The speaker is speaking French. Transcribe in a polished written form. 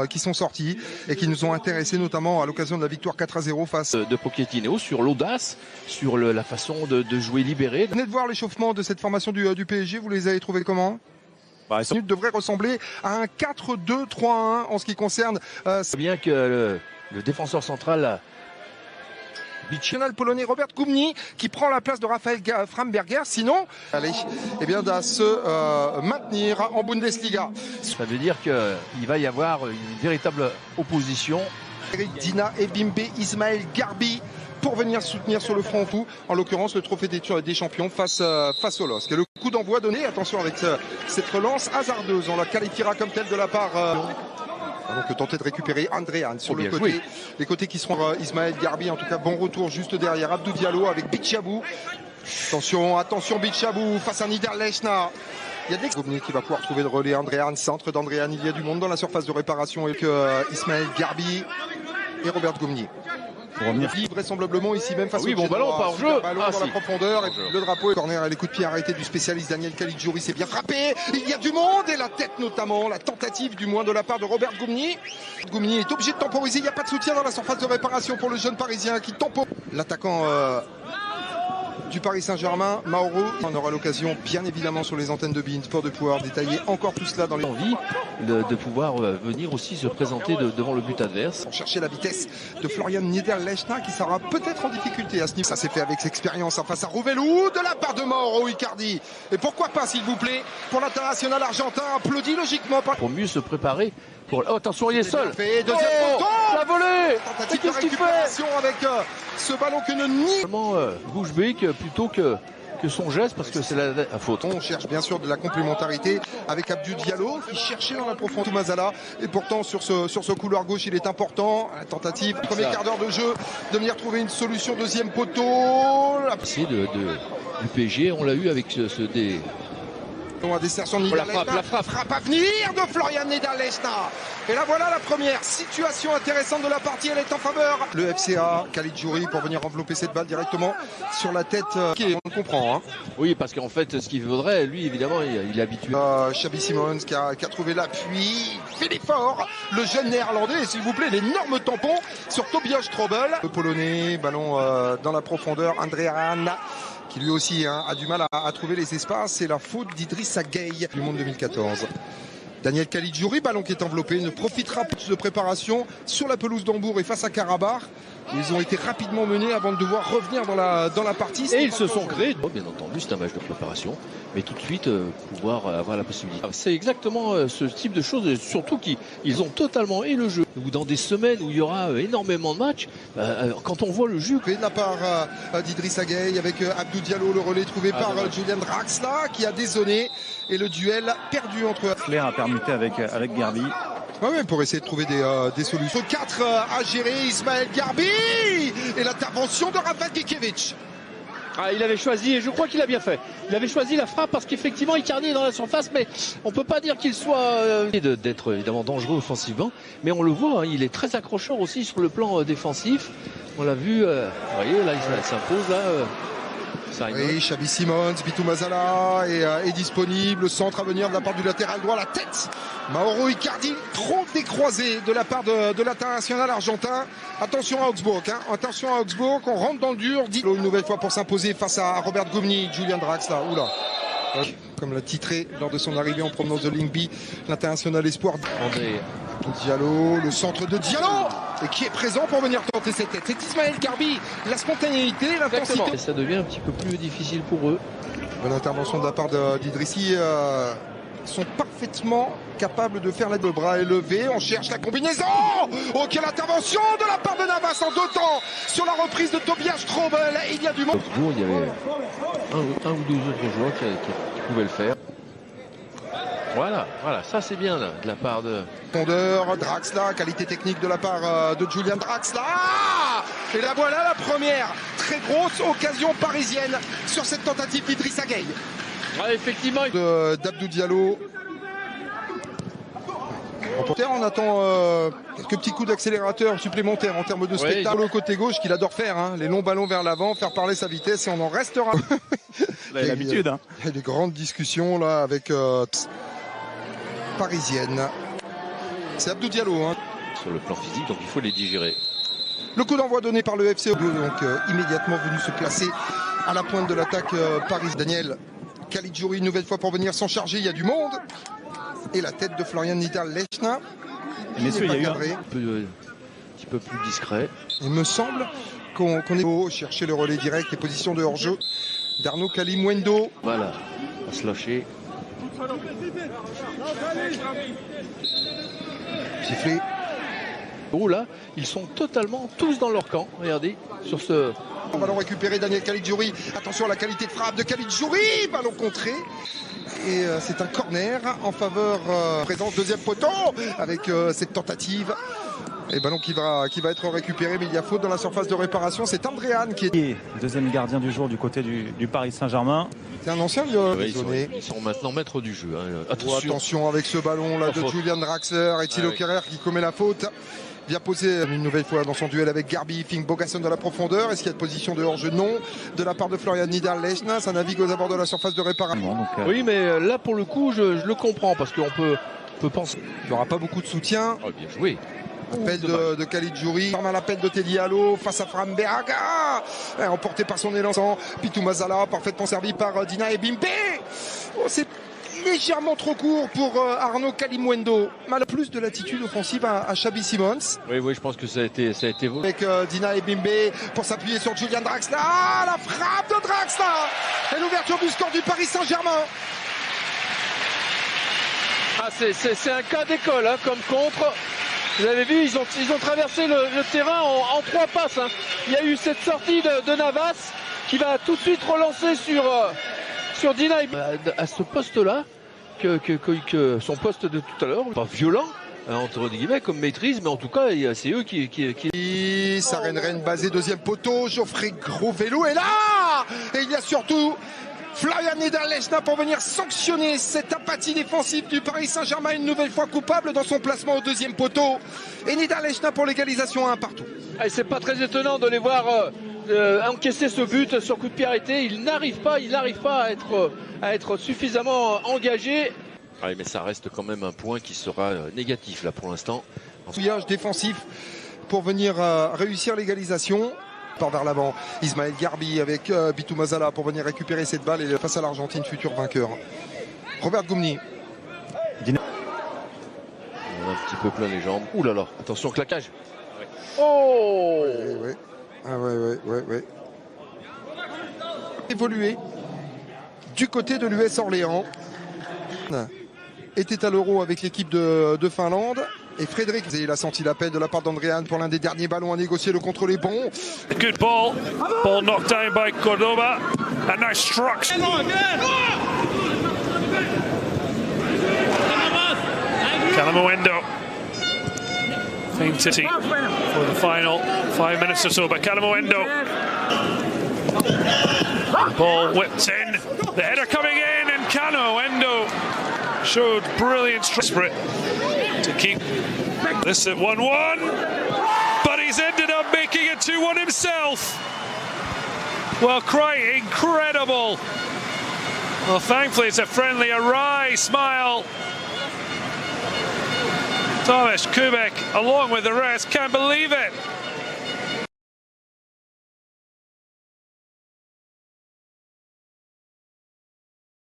qui sont sortis et qui nous ont intéressés notamment à l'occasion de la victoire 4-0 face de Pochettino sur l'audace, sur la façon de jouer libéré. Vous venez de voir l'échauffement de cette formation du PSG, vous les avez trouvés comment? Devrait ressembler à un 4-2-3-1 en ce qui concerne C'est bien que le défenseur central national polonais Robert Gumny qui prend la place de Raphaël Framberger, sinon allez, eh bien, à se maintenir en Bundesliga. Ça veut dire qu'il va y avoir une véritable opposition. Eric Dina et Bimbe Ismaël Garbi pour venir soutenir sur le front fou, en l'occurrence le trophée des champions face au LOSC. Et le coup d'envoi donné, attention avec cette relance hasardeuse, on la qualifiera comme telle de la part donc tenter de récupérer Andréan sur le côté. Les côtés qui seront Ismaël Garbi, en tout cas bon retour juste derrière Abdou Diallo avec Bichabou. Attention Bichabou face à Niederlechner. Il y a des Gumny qui va pouvoir trouver le relais. Andréan, centre d'Andréan, il y a du monde dans la surface de réparation avec Ismaël Garbi et Robert Gumny. Vraisemblablement ici même face au bon ballon, pas hors jeu. Ballon dans la profondeur et le drapeau. Corner et les coups de pied arrêtés du spécialiste Daniel Caligiuri, c'est bien frappé. Il y a du monde et la tête notamment, la tentative du moins de la part de Robert Gumny. Gumny est obligé de temporiser, il n'y a pas de soutien dans la surface de réparation pour le jeune parisien qui temporise. L'attaquant du Paris Saint-Germain, Mauro. On aura l'occasion, bien évidemment, sur les antennes de beIN Sport de pouvoir détailler encore tout cela dans les envies de pouvoir venir aussi se présenter devant le but adverse. On cherchait la vitesse de Florian Niederlechner qui sera peut-être en difficulté à ce niveau. Ça s'est fait avec expérience face à Rouvelou de la part de Mauro Icardi. Et pourquoi pas, s'il vous plaît, pour l'international argentin, applaudi logiquement par... Pour mieux se préparer. Oh, attention, il est seul. Deuxième poteau, la volée. Tentative de récupération avec ce ballon que ne nie. Bouche bée plutôt que son geste, parce que c'est la faute. On cherche bien sûr de la complémentarité avec Abdou Diallo qui cherchait dans la profondeur Mazala, et pourtant sur ce couloir gauche il est important. La tentative, premier quart d'heure de jeu, de venir trouver une solution. Deuxième poteau. C'est du PSG, on l'a eu avec des... La frappe à venir de Florian Niederlechner. Et là voilà la première situation intéressante de la partie, elle est en faveur. Le FCA, Caligiuri pour venir envelopper cette balle directement sur la tête. On comprend. Hein. Oui, parce qu'en fait ce qu'il faudrait, lui évidemment, il est habitué. Xabi Simons qui a trouvé l'appui. Philippe Faure, le jeune néerlandais, et s'il vous plaît, l'énorme tampon sur Tobias Strobel. Le polonais, ballon dans la profondeur, Andréan qui lui aussi a du mal à trouver les espaces. C'est la faute d'Idrissa Gueye du Monde 2014. Daniel Caligiuri, ballon qui est enveloppé, ne profitera plus de préparation sur la pelouse d'Hambourg et face à Karabakh. Ils ont été rapidement menés avant de devoir revenir dans la partie. Et ils se sont créés. Bien entendu, c'est un match de préparation, mais tout de suite pouvoir avoir la possibilité. C'est exactement ce type de choses, surtout qu'ils ont totalement et le jeu. Ou dans des semaines où il y aura énormément de matchs, quand on voit le jeu. De la part d'Idrissa Gueye avec Abdou Diallo, le relais trouvé par Julian Draxler qui a dézonné et le duel perdu entre. Claire a permuté avec Garbi. Ouais, pour essayer de trouver des solutions. 4 à gérer, Ismaël Garbi et l'intervention de Rafael Gikiewicz. Il avait choisi, et je crois qu'il a bien fait. Il avait choisi la frappe parce qu'effectivement Icardi est dans la surface, mais on ne peut pas dire qu'il soit d'être évidemment dangereux offensivement, mais on le voit, il est très accrocheur aussi sur le plan défensif. On l'a vu, vous voyez, là il s'impose là. Oui, Xabi Simons, Bitou Mazala est disponible. Le centre à venir de la part du latéral droit, la tête. Mauro Icardi, trop décroisé de la part de l'international argentin. Attention à Augsbourg, attention à Augsbourg, on rentre dans le dur. Une nouvelle fois pour s'imposer face à Robert Gumny, Julian Draxler. Oula. Comme l'a titré lors de son arrivée en provenance de Lyngby, l'international espoir. Diallo, le centre de Diallo, et qui est présent pour venir tenter cette tête. C'est Ismaël Garbi, la spontanéité, l'intensité. Ça devient un petit peu plus difficile pour eux. Bonne intervention de la part d'Idrissi. Sont parfaitement capables de faire la de bras élevés. On cherche la combinaison. Oh, quelle intervention de la part de Navas en 2 temps sur la reprise de Tobias Strobel. Il y a du monde. Il y avait un ou deux autres joueurs qui pouvaient le faire. Voilà, ça c'est bien là, de la part de... Pondeur, Draxler, qualité technique de la part de Julian Draxler. Et là voilà la première très grosse occasion parisienne sur cette tentative d'Idrissa Gueye. Effectivement. D'Abdou Diallo. On attend quelques petits coups d'accélérateur supplémentaires en termes de spectacle au côté gauche qu'il adore faire. Les longs ballons vers l'avant, faire parler sa vitesse, et on en restera. Il a l'habitude. Il y a des grandes discussions là avec parisienne. C'est Abdou Diallo. Hein. Sur le plan physique, donc il faut les digérer. Le coup d'envoi donné par le FC Bordeaux, donc immédiatement venu se placer à la pointe de l'attaque Paris. Daniel Caligiuri une nouvelle fois pour venir s'en charger, il y a du monde. Et la tête de Florian Niederlechner. Messieurs, il y a eu un petit peu plus discret. Il me semble qu'on est chercher le relais direct, les positions de hors-jeu d'Arnaud Kalimwendo. Voilà, on va se lâcher. Sifflé. Oh là, ils sont totalement tous dans leur camp. Regardez, sur ce... Ballon récupéré, Daniel Caligiuri. Attention à la qualité de frappe de Caligiuri. Ballon contré. Et c'est un corner en faveur présence deuxième poteau avec cette tentative. Et ballon qui va être récupéré, mais il y a faute dans la surface de réparation. C'est Andréane qui est deuxième gardien du jour du côté du Paris Saint-Germain. C'est un ancien ils sont maintenant maîtres du jeu. Hein. Attention avec ce ballon là de Julian Draxler et Thilo Kerrer qui commet la faute. Vient poser une nouvelle fois dans son duel avec Garbi, Fink Bogasson dans la profondeur. Est-ce qu'il y a de position de hors-jeu? Non. De la part de Florian Niederlechner, ça navigue aux abords de la surface de réparation. Oui, mais là pour le coup, je le comprends parce qu'on peut penser. Il n'y aura pas beaucoup de soutien. Oh, bien joué. Appel de Caligiuri, à l'appel de Teddy Allo face à Framberg, emporté par son élan. Pitou Mazala, parfaitement servi par Dina Ebimbe. Oh, c'est légèrement trop court pour Arnaud Kalimwendo. Mal plus de l'attitude offensive à Xabi Simons. Oui, je pense que ça a été avec Dina Ebimbe pour s'appuyer sur Julian Draxler. Ah, la frappe de Draxler et l'ouverture du score du Paris Saint-Germain. Ah, c'est un cas d'école, hein, comme contre. Vous avez vu, ils ont traversé le terrain en 3 passes. Hein. Il y a eu cette sortie de Navas qui va tout de suite relancer sur Dina. À ce poste-là, que son poste de tout à l'heure, pas violent, hein, entre guillemets, comme maîtrise, mais en tout cas, c'est eux qui... Saren basé deuxième poteau, Geoffrey Gros-Vélo est là. Et il y a surtout Florian Niederlechner pour venir sanctionner cette apathie défensive du Paris Saint-Germain, une nouvelle fois coupable dans son placement au deuxième poteau. Et Niederlechner pour l'égalisation 1 partout. Et c'est pas très étonnant de les voir encaisser ce but sur coup de pied arrêté. Il n'arrive pas à être suffisamment engagé. Oui, mais ça reste quand même un point qui sera négatif là pour l'instant. Fouillage défensif pour venir réussir l'égalisation. Vers l'avant, Ismaël Garbi avec Pitou Mazala pour venir récupérer cette balle et face à l'Argentine, futur vainqueur. Robert Goumni. On a un petit peu plein les jambes. Ouh là là, attention claquage. Oh ouais. Ah ouais. Évolué du côté de l'US Orléans. Était à l'Euro avec l'équipe de Finlande. Et Frédéric, il a senti l'appel de la part d'Andréane pour l'un des derniers ballons à négocier. Le contrôle est bon. Good ball. Ball knocked down by Cordoba. A nice struck. Kalimwendo. Fame City for the final 5 minutes or so. But Kalimwendo. Ball whipped in. The header coming in. And Kalimwendo showed brilliant spirit to keep this at 1-1, but he's ended up making it 2-1 himself. Well, quite incredible. Well, thankfully it's a friendly, a wry smile. Tomasz Kubek, along with the rest, can't believe it.